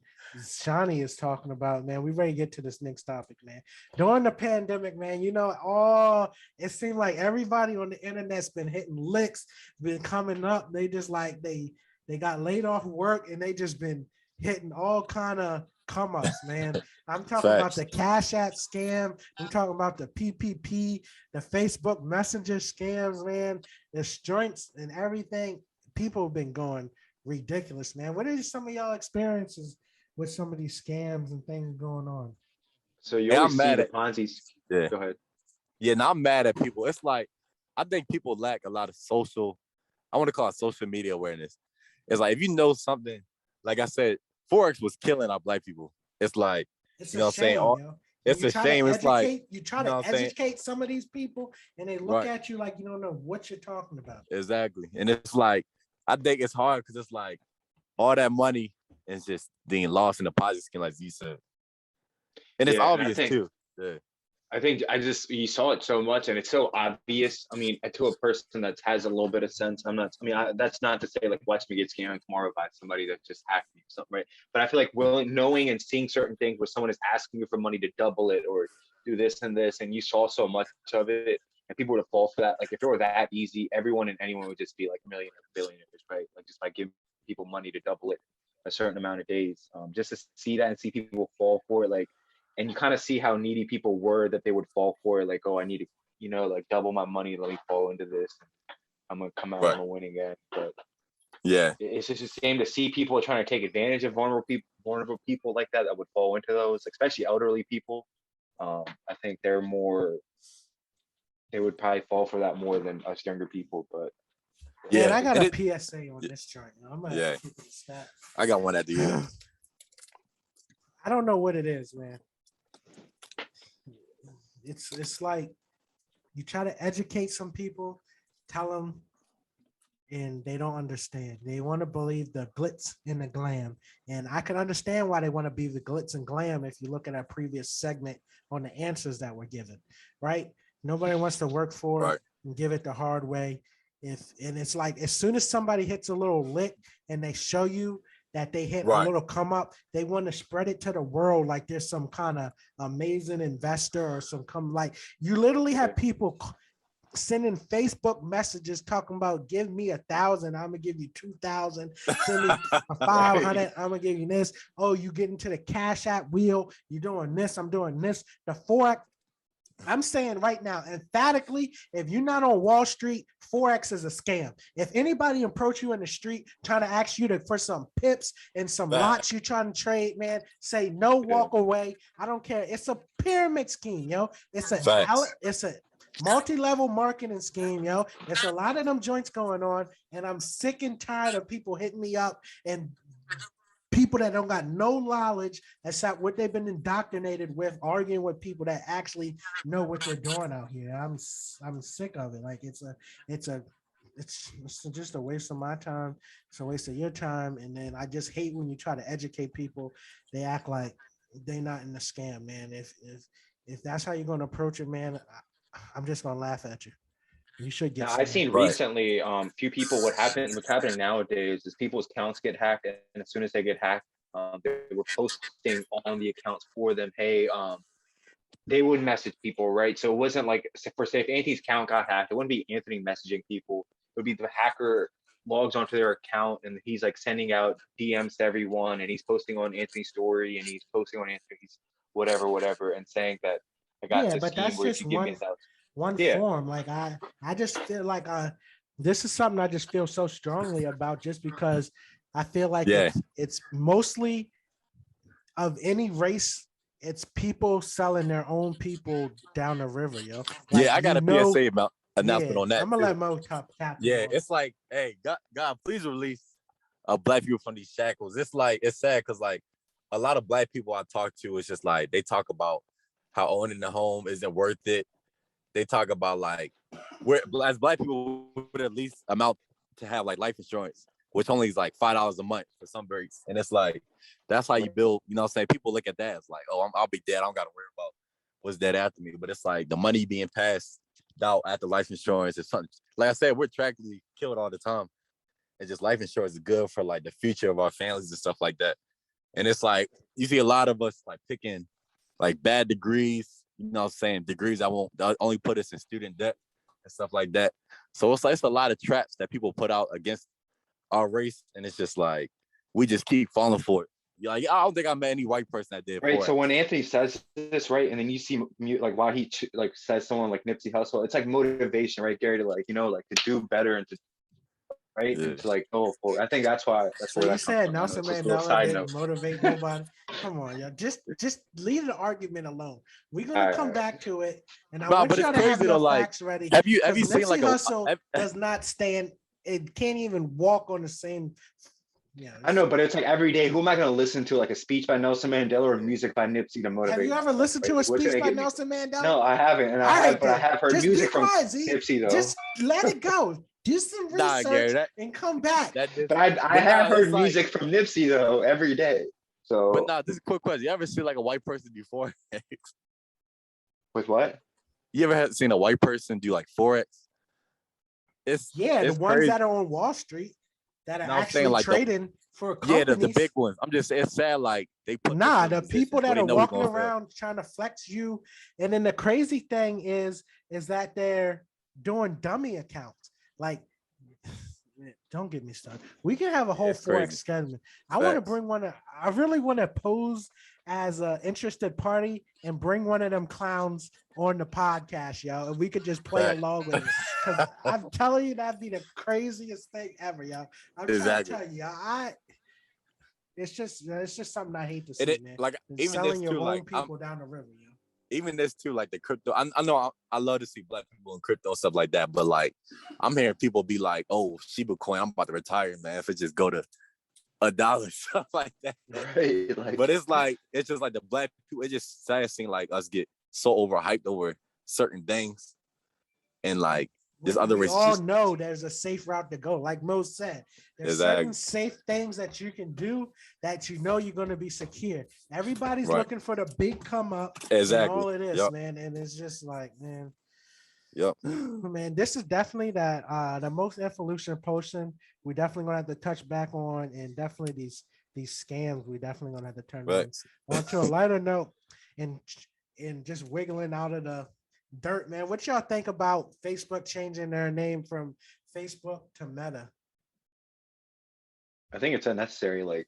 Shawnee is talking about, man. We ready to get to this next topic, man. During the pandemic, man, you know, it seemed like everybody on the internet's been hitting licks, been coming up. They just like they got laid off work and they just been hitting all kind of come ups, man. I'm talking about Facts. the Cash App scam. I'm talking about the PPP, the Facebook Messenger scams, man. The joints and everything. People have been going ridiculous, man. What are some of y'all experiences with some of these scams and things going on? So you Yeah, always I'm see mad the at- Ponzi. Yeah. Go ahead. Yeah, now I'm mad at people. It's like I think people lack a lot of I want to call it social media awareness. It's like if you know something, like I said, Forex was killing our black people. It's like It's You know a what I'm saying? shame, yo. it's You a try to shame. It's like educate- you try you know to what I'm saying? educate some of these people, and they look Right. at you like you don't know what you're talking about. exactly, and it's like I think it's hard because it's like all that money is just being lost in the Ponzi scheme, like you said, and it's Yeah, and I obvious think- too. Yeah. I think you saw it so much and it's so obvious. I mean, to a person that has a little bit of sense, that's not to say like watch me get scammed tomorrow by somebody that just hacked me or something, right? But I feel like knowing and seeing certain things where someone is asking you for money to double it or do this and this, and you saw so much of it and people would fall for that. Like if it were that easy, everyone and anyone would just be like millionaires, billionaires, right? Like just by giving people money to double it a certain amount of days. Just to see that and see people fall for it, like, and you kind of see how needy people were that they would fall for it. Like, oh, I need to, like double my money. Let me fall into this. I'm going to come out, Right. I'm going to win again. But Yeah. it's just a shame to see people trying to take advantage of vulnerable people like that would fall into those, especially elderly people. I think they would probably fall for that more than us younger people. But Man, Yeah, I got and a it- PSA on this joint. I'm gonna have to keep it a stat. I got one at the end. I don't know what it is, man. It's like you try to educate some people, tell them, and they don't understand. They want to believe the glitz and the glam, and I can understand why they want to be the glitz and glam. If you look at our previous segment on the answers that were given, right? Nobody wants to work for Right. and give it the hard way. And it's like as soon as somebody hits a little lick and they show you that they hit a Right. little come up, they want to spread it to the world like there's some kind of amazing investor or some come like you literally have people sending Facebook messages talking about give me 1,000, I'm gonna give you 2,000, send me a 500, I'm gonna give you this. Oh, you get into the Cash App wheel, you're doing this, I'm doing this. The Forex, I'm saying right now, emphatically, if you're not on Wall Street, Forex is a scam. If anybody approach you in the street trying to ask you for some pips and some lots you're trying to trade, man, say no, walk away. I don't care. It's a pyramid scheme, yo. It's a multi-level marketing scheme, yo. It's a lot of them joints going on, and I'm sick and tired of people hitting me up and people that don't got no knowledge except what they've been indoctrinated with, arguing with people that actually know what they're doing out here. I'm sick of it. Like it's just a waste of my time. It's a waste of your time. And then I just hate when you try to educate people. They act like they're not in the scam, man. If that's how you're going to approach it, man, I'm just going to laugh at you. You should get. Now, I've seen recently, what's happening nowadays is people's accounts get hacked, and as soon as they get hacked, they were posting on the accounts for them. Hey, they would message people, right? So it wasn't like, for say, if Anthony's account got hacked, it wouldn't be Anthony messaging people. It would be the hacker logs onto their account and he's like sending out DMs to everyone, and he's posting on Anthony's story, and he's posting on Anthony's whatever, and saying that I got this scheme where you can give me one form. Like I just feel like this is something I just feel so strongly about, just because I feel like it's mostly of any race, it's people selling their own people down the river, yo. Like, I got a PSA about announcement on that. I'm gonna let Mo top. It's like, hey, God, please release black people from these shackles. It's like, it's sad because like a lot of black people I talk to, it's just like they talk about how owning the home isn't worth it. They talk about like as black people would at least amount to have like life insurance, which only is like $5 a month for some breaks. And it's like, that's how you build, you know what I'm saying? People look at that as like, oh, I'll be dead. I don't got to worry about what's dead after me. But it's like the money being passed out after life insurance is something. Like I said, we're tragically killed all the time. And just life insurance is good for like the future of our families and stuff like that. And it's like, you see a lot of us like picking like bad degrees, you know what I'm saying, degrees that only put us in student debt and stuff like that. So it's like, it's a lot of traps that people put out against our race, and it's just like, we just keep falling for it. Like, I don't think I met any white person that did. Right. So when Anthony says this, right, and then you see like why he like says someone like Nipsey Hussle, it's like motivation, right, Gary, to like, you know, like to do better and to right and to like go for it. I think that's why. That's what you said. Nelson Mandela didn't motivate nobody. Come on, y'all. Just leave the argument alone. We're gonna come back to it, and I want y'all to have your facts ready. Have you seen like Hussle does not stand? It can't even walk on the same. Yeah, I know, but it's like every day. Who am I going to listen to? Like a speech by Nelson Mandela or music by Nipsey to motivate? Have you ever listened to a speech by Nelson Mandela? No, I haven't, and I have heard music from Nipsey though. Just let it go. Do some research and come back. But I have heard music from Nipsey though every day. So, but this is a quick question. You ever seen like a white person before? With what? You ever seen a white person do like Forex? It's the ones crazy. That are on Wall Street that are actually like trading for companies. Yeah, the big ones. I'm just saying, it's sad. Like they put the people that are walking around trying to flex you. And then the crazy thing is that they're doing dummy accounts. Like, don't get me started. We can have a whole Forex schedule. I want to bring one. I really want to pose as an interested party and bring one of them clowns on the podcast, yo. And we could just play along with it. Because I'm telling you, that'd be the craziest thing ever, yo. I'm trying to tell you, it's just something I hate to see, man. Like even selling your own people down the river, yo. Even this too, like the crypto. I know I love to see black people in crypto and stuff like that, but like I'm hearing people be like, "Oh, Shiba coin, I'm about to retire, man. If it just go to $1, stuff like that." Right, like, but it's just like the black people. It just sad seeing like us get so overhyped over certain things, and like there's other races. We all know there's a safe route to go. Like Mo said, there's certain safe things that you can do that you know you're going to be secure. Everybody's looking for the big come up. Exactly. And all it is, man. And it's just like, man, Yep. Man, this is definitely the most evolution potion. We definitely gonna have to touch back on, and definitely these scams. We definitely gonna have to turn Right. on to a lighter note, and just wiggling out of the dirt, man. What y'all think about Facebook changing their name from Facebook to Meta? I think it's unnecessary. Like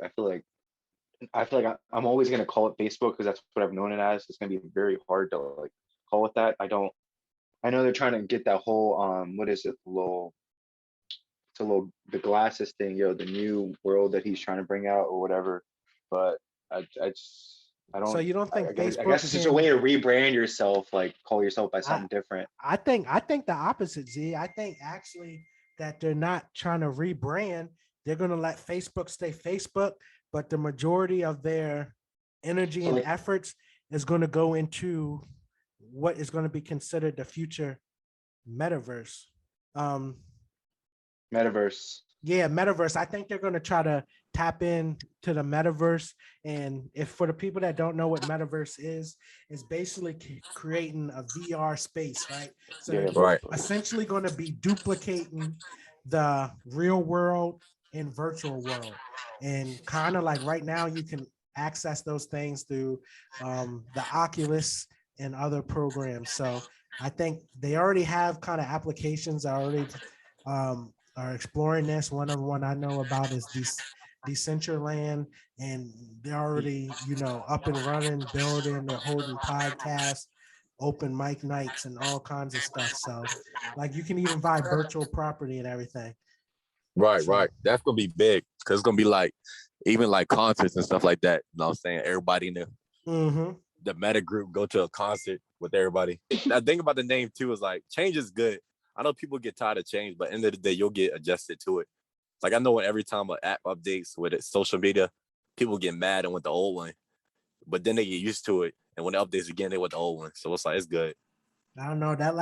I'm always gonna call it Facebook because that's what I've known it as. It's gonna be very hard to like call it that. I know they're trying to get that whole what is it, the glasses thing, the new world that he's trying to bring out or whatever. But I So don't you don't think I Facebook guess it's just a way to rebrand yourself, like call yourself by I, something different. I think the opposite, Z. I think actually that they're not trying to rebrand. They're gonna let Facebook stay Facebook, but the majority of their energy So and like efforts is going to go into what is going to be considered the future metaverse. Um, metaverse. yeah, metaverse. I think they're going to try to tap in to the metaverse. And if for the people that don't know what metaverse is basically creating a VR space, right? So Yeah, they're Right. essentially going to be duplicating the real world and virtual world. And kind of like right now, you can access those things through the Oculus and other programs. So I think they already have kind of applications already are exploring this. One I know about is Decentraland, and they're already, up and running, building, they're holding podcasts, open mic nights, and all kinds of stuff. So, like, you can even buy virtual property and everything. Right, So, right. That's gonna be big because it's gonna be like even like concerts and stuff like that. You know what I'm saying? Everybody in the meta group go to a concert with everybody. Now, thing about the name too is like change is good. I know people get tired of change, but at the end of the day, you'll get adjusted to it. Like I know when every time an app updates with its social media, people get mad and with the old one, but then they get used to it. And when it updates again, they with the old one. So it's like it's good. I don't know that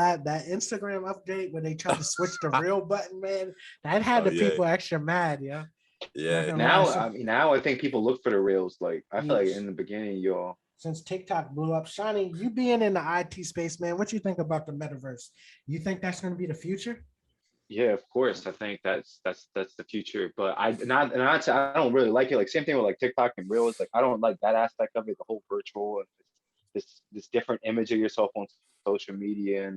Instagram update when they tried to switch the real button, man, that had Oh the yeah, people extra mad, yeah. Not yeah. gonna lie. Now I think people look for the reels. Like I feel like Yes. in the beginning, y'all. Since TikTok blew up, Shani, you being in the IT space, man, what you think about the metaverse? You think that's going to be the future? Yeah, of course. I think that's the future. But I don't really like it. Like same thing with like TikTok and Reels. Like I don't like that aspect of it, the whole virtual and this different image of yourself on social media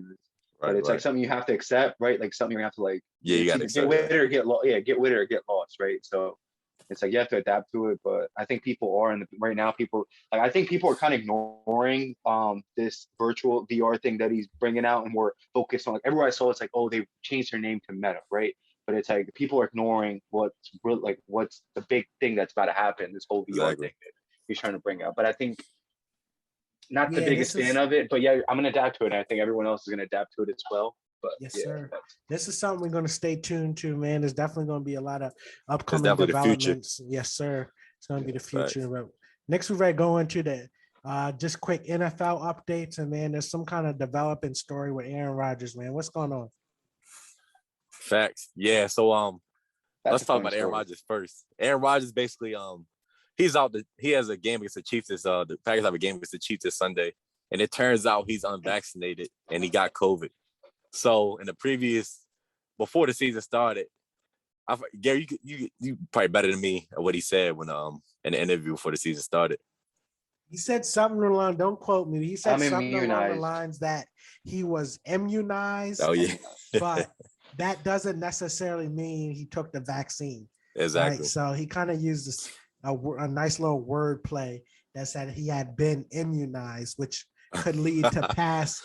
but Right, it's like right. something you have to accept, right? Like something you have to like Yeah, you it's gotta either get accept with that. it or get lost. Yeah, get with it or get lost, right? So it's like you have to adapt to it. But I think people are right now. People like I think people are kind of ignoring this virtual VR thing that he's bringing out, and we're focused on like everywhere I saw it's like, oh, they changed their name to Meta, right? But it's like people are ignoring what's the big thing that's about to happen. This whole VR Exactly. thing that he's trying to bring out. But I think not the Yeah, biggest this fan is of it, but yeah, I'm gonna adapt to it. And I think everyone else is gonna adapt to it as well. But yes, yeah, sir. This is something we're going to stay tuned to, man. There's definitely going to be a lot of It's upcoming definitely the future. developments. Yes, sir. It's going to be the Right. future. But next, we're going to go into the just quick NFL updates, and man, there's some kind of developing story with Aaron Rodgers, man. What's going on? Facts. Yeah. So that's let's a talk funny about Aaron story. Rodgers first. Aaron Rodgers basically he has a game against the Chiefs the Packers have a game against the Chiefs this Sunday, and it turns out he's unvaccinated and he got COVID. So in the before the season started, Gary, you probably better than me at what he said when in the interview before the season started. He said something along, don't quote me. He said I'm something along the immunized. lines that he was immunized, Oh yeah, but that doesn't necessarily mean he took the vaccine. Right. exactly. So he kind of used this a nice little word play that said he had been immunized, which could lead to past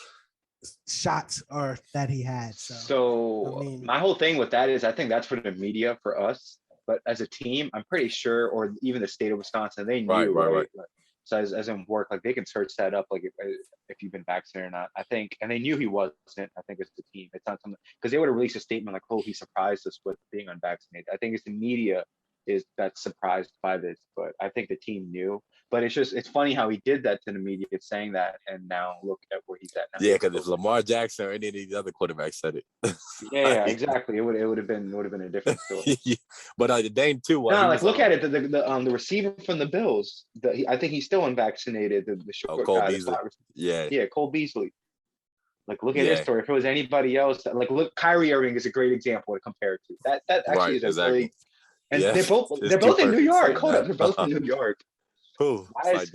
shots or that he had. So I mean, My whole thing with that is I think that's for the media, for us. But as a team, I'm pretty sure, or even the state of Wisconsin, they knew, Right. right? Like, so as in work, like they can search that up, like if you've been vaccinated or not. I think, and they knew he wasn't. I think it's the team. It's not something because they would have released a statement like, "Oh, he surprised us with being unvaccinated." I think it's the media that's surprised by this, but I think the team knew. But it's funny how he did that to the media, saying that, and now look at where he's at now. Yeah, because if Lamar Jackson or any of these other quarterbacks said it, Yeah, exactly. It would have been a different story. yeah. But the Dame too. No, like look at it. The receiver from the Bills. I think he's still unvaccinated. The short Cole guy, the Beasley. slot receiver. Yeah, Yeah, Cole Beasley. Like, look at this story. If it was anybody else, like, look, Kyrie Irving is a great example to compare it to. That actually is a really, and they're both in New York. Hold up, they're both in New York. Who? Why is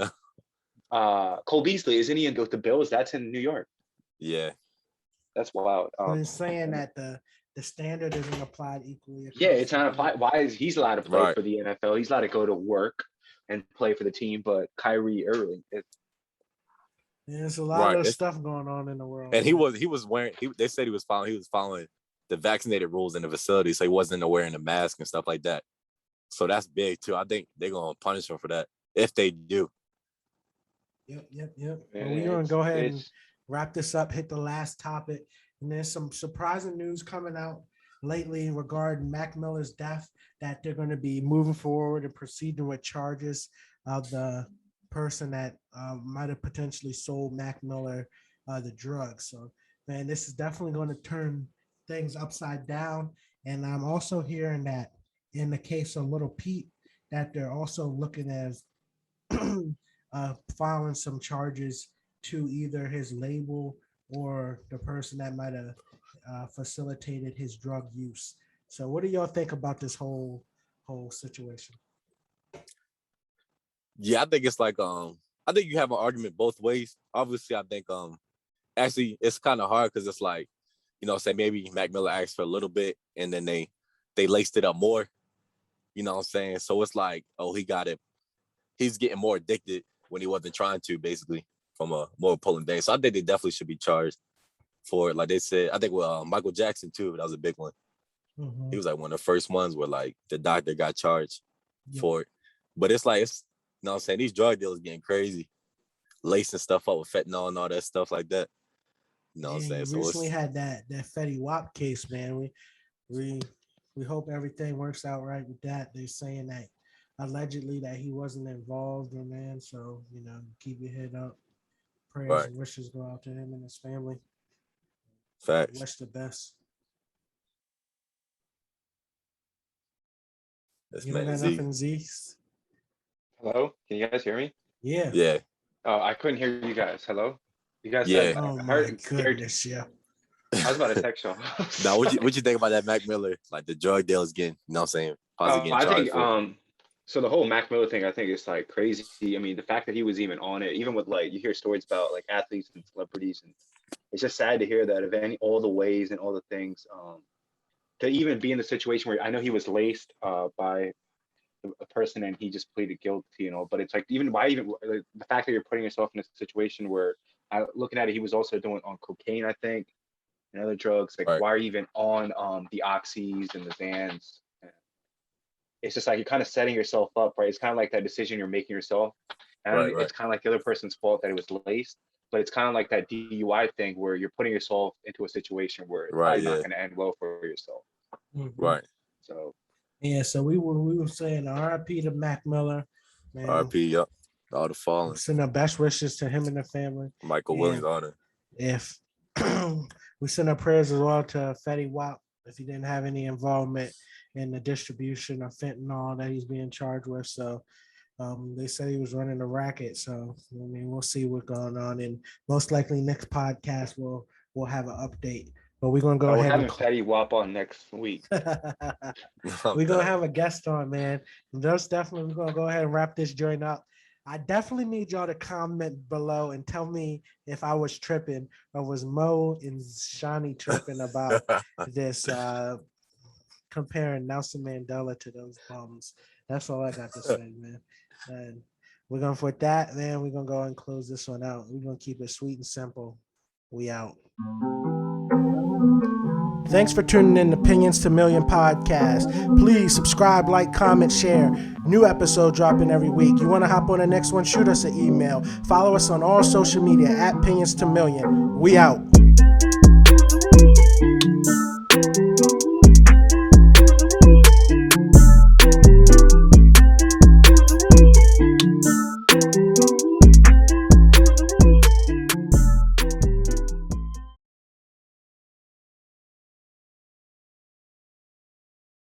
Cole Beasley, isn't he in the Bills? That's in New York. Yeah, that's wild. He's saying that the standard isn't applied equally. Yeah, it's not applied. Why is he's allowed to play for the NFL? He's allowed to go to work and play for the team, but Kyrie Irving. There's a lot of stuff going on in the world. And he was wearing. They said he was following the vaccinated rules in the facility, so he wasn't wearing a mask and stuff like that. So that's big too. I think they're gonna punish him for that if they do. Yep. Well, we're gonna go ahead and wrap this up. Hit the last topic, and there's some surprising news coming out lately regarding Mac Miller's death. That they're going to be moving forward and proceeding with charges of the person that might have potentially sold Mac Miller the drugs. So, man, this is definitely going to turn things upside down. And I'm also hearing that in the case of Little Pete, that they're also looking at filing some charges to either his label or the person that might have facilitated his drug use. So what do y'all think about this whole situation? Yeah, I think it's like I think you have an argument both ways. Obviously, I think actually it's kind of hard because it's like, say maybe Mac Miller asked for a little bit and then they laced it up more. You know what I'm saying? So it's like, oh, he got it. He's getting more addicted when he wasn't trying to, basically, from a more pulling thing. So I think they definitely should be charged for it. Like they said, I think with Michael Jackson too, that was a big one. Mm-hmm. He was like one of the first ones where like the doctor got charged for it. But it's like, you know what I'm saying? These drug dealers getting crazy, lacing stuff up with fentanyl and all that stuff like that. You know what I'm saying? So recently had that Fetty Wap case, man. We hope everything works out right with that. They're saying that allegedly that he wasn't involved, man. So, keep your head up. Prayers and wishes go out to him and his family. Facts. Wish the best. This you don't got nothing, Z's? Hello? Can you guys hear me? Yeah. Yeah. Oh, I couldn't hear you guys. Hello? You guys said, oh my goodness, yeah. I was about to text y'all. Now, what you think about that Mac Miller? Like the drug dealers getting, you know what I'm saying? Possibly getting charged for it. So the whole Mac Miller thing, I think is like crazy. I mean, the fact that he was even on it, even with like, you hear stories about like athletes and celebrities, and it's just sad to hear that of all the ways and all the things, to even be in the situation where I know he was laced by a person and he just pleaded guilty, but it's like, the fact that you're putting yourself in a situation where, looking at it, he was also doing on cocaine, I think, and other drugs. Like, why are you even on the oxys and the Zans? It's just like you're kind of setting yourself up, right? It's kind of like that decision you're making yourself. And it's kind of like the other person's fault that it was laced, but it's kind of like that DUI thing where you're putting yourself into a situation where it's not going to end well for yourself. Mm-hmm. Right. So. Yeah, so we were saying RIP to Mac Miller. Man. RIP, yep. All the fallen. Send our best wishes to him and the family. Michael Williams honor. If we send our prayers as well to Fetty Wap, if he didn't have any involvement in the distribution of fentanyl that he's being charged with. So they said he was running a racket. So I mean, we'll see what's going on, and most likely next podcast we'll have an update. But we're gonna go ahead. We're having Fetty Wap on next week. We're gonna have a guest on, man. That's definitely, we're gonna go ahead and wrap this joint up. I definitely need y'all to comment below and tell me if I was tripping or was Mo and Shawnee tripping about this comparing Nelson Mandela to those bums. That's all I got to say, man. And we're going for that, man. We're gonna go and close this one out. We're gonna keep it sweet and simple. We out. Thanks for tuning in to Opinions to Million podcast. Please subscribe, like, comment, share. New episode dropping every week. You want to hop on the next one? Shoot us an email. Follow us on all social media at Opinions to Million. We out.